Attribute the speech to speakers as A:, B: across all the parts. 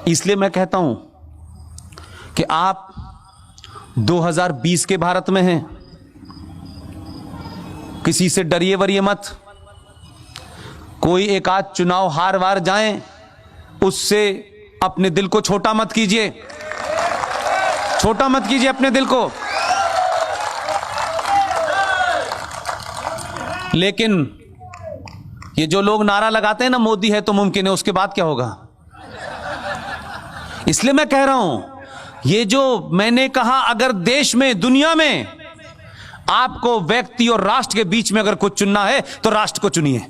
A: इसलिए मैं कहता हूं कि आप 2020 के भारत में हैं। किसी से डरिए वरिए मत। कोई एक आध चुनाव हार वार जाए उससे अपने दिल को छोटा मत कीजिए, छोटा मत कीजिए अपने दिल को। लेकिन ये जो लोग नारा लगाते हैं ना, मोदी है तो मुमकिन है, उसके बाद क्या होगा? इसलिए मैं कह रहा हूं, ये जो मैंने कहा, अगर देश में, दुनिया में आपको व्यक्ति और राष्ट्र के बीच में अगर कुछ चुनना है तो राष्ट्र को चुनिए।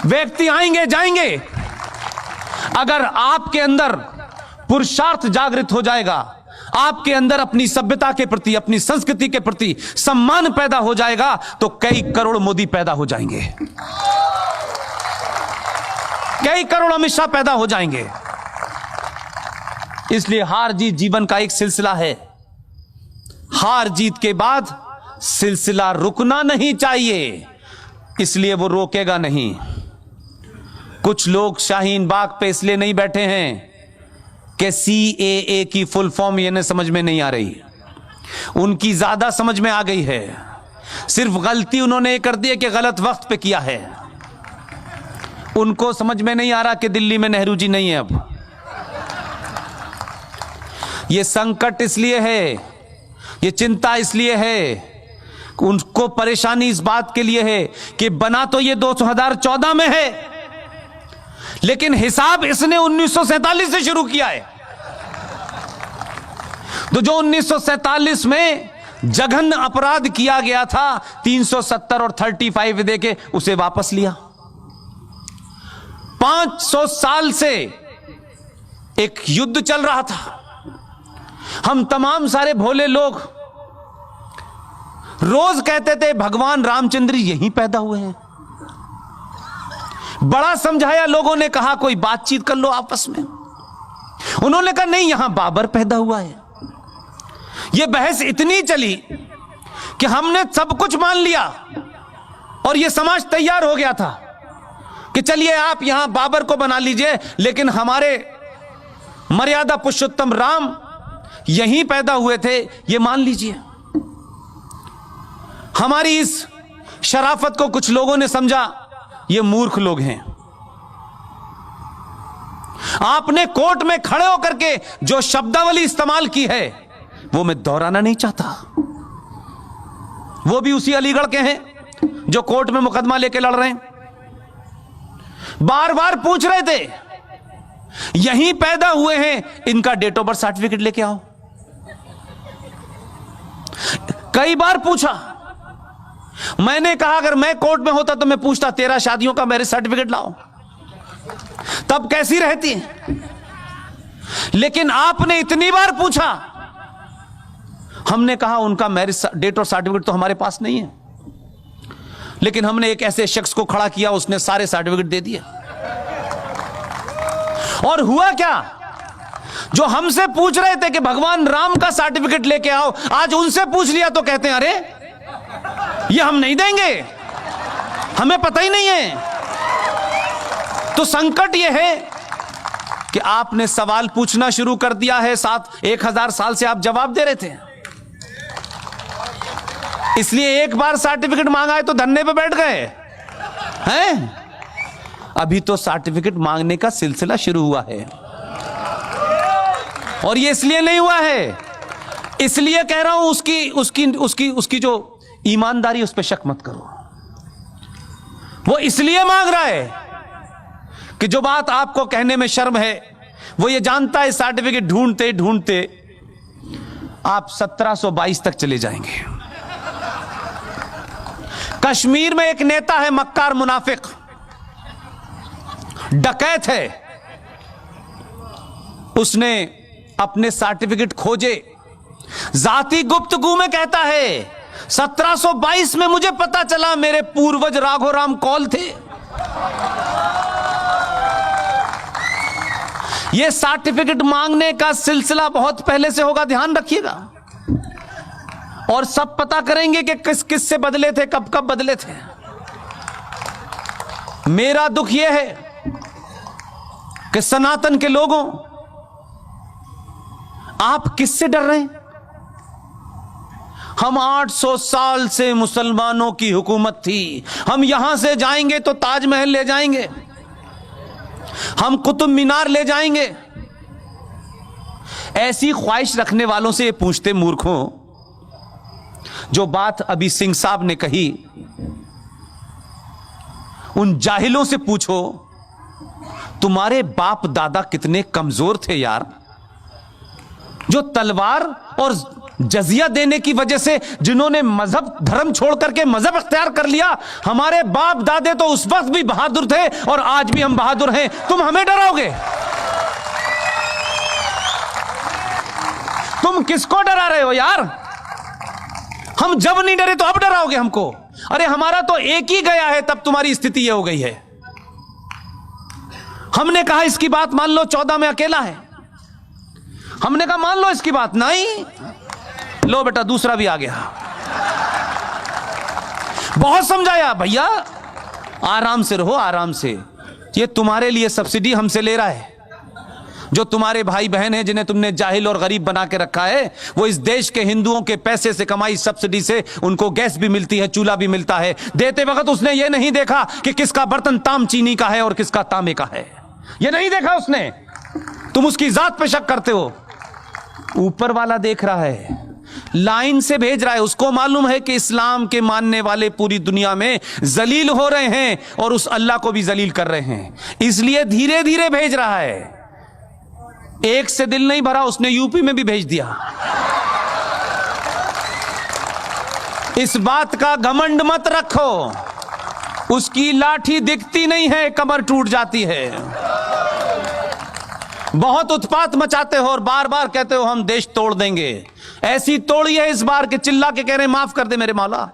A: व्यक्ति आएंगे जाएंगे, अगर आपके अंदर पुरुषार्थ जागृत हो जाएगा, आपके अंदर अपनी सभ्यता के प्रति, अपनी संस्कृति के प्रति सम्मान पैदा हो जाएगा, तो कई करोड़ मोदी पैदा हो जाएंगे, कई करोड़ अमित शाह पैदा हो जाएंगे। इसलिए हार जीत जीवन का एक सिलसिला है। हार जीत के बाद सिलसिला रुकना नहीं चाहिए, इसलिए वो रोकेगा नहीं। कुछ लोग शाहीन बाग पे इसलिए नहीं बैठे हैं कि CAA की फुल फॉर्म इन्हें समझ में नहीं आ रही, उनकी ज्यादा समझ में आ गई है। सिर्फ गलती उन्होंने कर दी है कि गलत वक्त पे किया है। उनको समझ में नहीं आ रहा कि दिल्ली में नेहरू जी नहीं है। अब ये संकट इसलिए है, ये चिंता इसलिए है, उनको परेशानी इस बात के लिए है कि बना तो ये 2014 में है, लेकिन हिसाब इसने 1947 से शुरू किया है। तो जो 1947 में जघन्य अपराध किया गया था, 370 और 35 देके उसे वापस लिया। 500 साल से एक युद्ध चल रहा था। हम तमाम सारे भोले लोग रोज कहते थे भगवान रामचंद्र यहीं पैदा हुए हैं। बड़ा समझाया, लोगों ने कहा कोई बातचीत कर लो आपस में। उन्होंने कहा नहीं, यहां बाबर पैदा हुआ है। यह बहस इतनी चली कि हमने सब कुछ मान लिया और यह समाज तैयार हो गया था कि चलिए आप यहां बाबर को बना लीजिए, लेकिन हमारे मर्यादा पुरुषोत्तम राम यहीं पैदा हुए थे, यह मान लीजिए। हमारी इस शराफत को कुछ लोगों ने समझा ये मूर्ख लोग हैं। आपने कोर्ट में खड़े होकर के जो शब्दावली इस्तेमाल की है वो मैं दोहराना नहीं चाहता। वो भी उसी अलीगढ़ के हैं जो कोर्ट में मुकदमा लेके लड़ रहे हैं। बार बार पूछ रहे थे यहीं पैदा हुए हैं, इनका डेट ऑफ बर्थ सर्टिफिकेट लेके आओ। कई बार पूछा। मैंने कहा अगर मैं कोर्ट में होता तो मैं पूछता 13 शादियों का मैरिज सर्टिफिकेट लाओ, तब कैसी रहती। लेकिन आपने इतनी बार पूछा, हमने कहा उनका मैरिज डेट और सर्टिफिकेट तो हमारे पास नहीं है, लेकिन हमने एक ऐसे शख्स को खड़ा किया, उसने सारे सर्टिफिकेट दे दिए। और हुआ क्या, जो हमसे पूछ रहे थे कि भगवान राम का सर्टिफिकेट लेके आओ, आज उनसे पूछ लिया तो कहते हैं अरे ये हम नहीं देंगे, हमें पता ही नहीं है। तो संकट यह है कि आपने सवाल पूछना शुरू कर दिया है। 1000 साल से आप जवाब दे रहे थे, इसलिए एक बार सर्टिफिकेट मांगा है तो धरने पे बैठ गए हैं। अभी तो सर्टिफिकेट मांगने का सिलसिला शुरू हुआ है, और ये इसलिए नहीं हुआ है, इसलिए कह रहा हूं उसकी जो ईमानदारी, उस पर शक मत करो। वो इसलिए मांग रहा है कि जो बात आपको कहने में शर्म है, वो ये जानता है सर्टिफिकेट ढूंढते ढूंढते आप 1722 तक चले जाएंगे। कश्मीर में एक नेता है, मक्कार मुनाफिक, डकैत है। उसने अपने सर्टिफिकेट खोजे, जाति गुप्तगू में कहता है 1722 में मुझे पता चला मेरे पूर्वज राघोराम कौल थे। यह सर्टिफिकेट मांगने का सिलसिला बहुत पहले से होगा, ध्यान रखिएगा। और सब पता करेंगे कि किस किस से बदले थे, कब कब बदले थे। मेरा दुख यह है कि सनातन के लोगों, आप किससे डर रहे हैं? हम 800 साल से मुसलमानों की हुकूमत थी, हम यहां से जाएंगे तो ताजमहल ले जाएंगे, हम कुतुब मीनार ले जाएंगे। ऐसी ख्वाहिश रखने वालों से ये पूछते मूर्खों, जो बात अभी सिंह साहब ने कही, उन जाहिलों से पूछो तुम्हारे बाप दादा कितने कमजोर थे यार, जो तलवार और जजिया देने की वजह से जिन्होंने मजहब धर्म छोड़ करके मजहब इख्तियार कर लिया। हमारे बाप दादे तो उस वक्त भी बहादुर थे और आज भी हम बहादुर हैं, तुम हमें डराओगे? तुम किसको डरा रहे हो यार? हम जब नहीं डरे तो अब डराओगे हमको? अरे हमारा तो एक ही गया है, तब तुम्हारी स्थिति ये हो गई है। हमने कहा इसकी बात मान लो, 14 में अकेला है, हमने कहा मान लो इसकी बात, नहीं, लो बेटा दूसरा भी आ गया। बहुत समझाया, भैया आराम से रहो, आराम से, ये तुम्हारे लिए सब्सिडी हमसे ले रहा है। जो तुम्हारे भाई बहन हैं जिन्हें तुमने जाहिल और गरीब बना के रखा है, वो इस देश के हिंदुओं के पैसे से कमाई सब्सिडी से उनको गैस भी मिलती है, चूल्हा भी मिलता है। देते वक्त उसने ये नहीं देखा कि किसका बर्तन ताम चीनी का है और किसका तांबे का है, ये नहीं देखा उसने। तुम उसकी जात पे शक करते हो, ऊपर वाला देख रहा है, लाइन से भेज रहा है। उसको मालूम है कि इस्लाम के मानने वाले पूरी दुनिया में जलील हो रहे हैं और उस अल्लाह को भी जलील कर रहे हैं, इसलिए धीरे धीरे भेज रहा है। एक से दिल नहीं भरा, उसने यूपी में भी भेज दिया। इस बात का घमंड मत रखो, उसकी लाठी दिखती नहीं है, कमर टूट जाती है। बहुत उत्पात मचाते हो और बार बार कहते हो हम देश तोड़ देंगे। ऐसी तोड़ी है इस बार के चिल्ला के कह रहे हैं माफ कर दे मेरे मौला।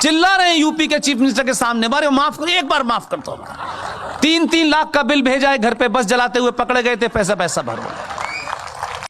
A: चिल्ला रहे हैं यूपी के चीफ मिनिस्टर के सामने, बारे माफ कर, एक बार माफ करता हूं। 3-3 लाख का बिल भेजा है घर पे, बस जलाते हुए पकड़े गए थे, पैसा भरो।